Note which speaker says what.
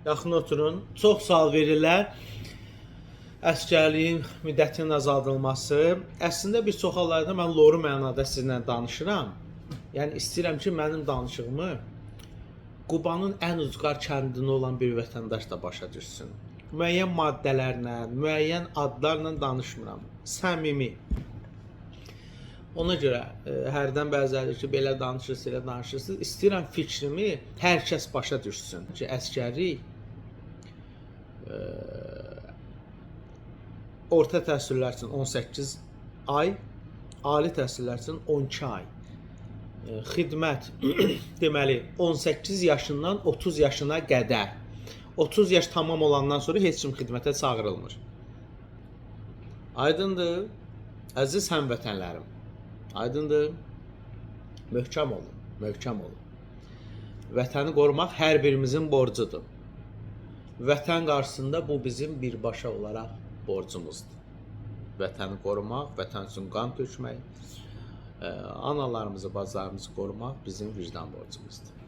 Speaker 1: Yaxın oturun. Çox sual verirlər. Əsgərliyin müddətinin azaldılması. Əslində bir çox hallarda mən loru mənada sizinlə danışıram. Yəni istəyirəm ki, mənim danışığımı Qubanın ən ucqar kəndində olan bir vətəndaş da başa düşsün. Müəyyən maddələrlə, müəyyən adlarla danışmıram. Səmimi. Ona görə hərdən bəziləri ki, belə danışırsınız, elə danışırsınız. İstəyirəm fikrimi hər kəs başa düşsün ki, əsgərlik orta təhsillər üçün 18 ay, ali təhsillər üçün 12 ay. Xidmət deməli 18 yaşından 30 yaşına qədər. 30 yaş tamam olandan sonra heç kim xidmətə çağırılmır. Aydındır? Əziz həmvətənlərim. Aydındır? Möhkəm olun, möhkəm olun. Vətəni qorumaq hər birimizin borcudur. Vətən qarşısında bu bizim birbaşa olaraq borcumuzdur. Vətəni qorumaq, vətən üçün qan tökmək, analarımızı, bacılarımızı qorumaq bizim vicdan borcumuzdur.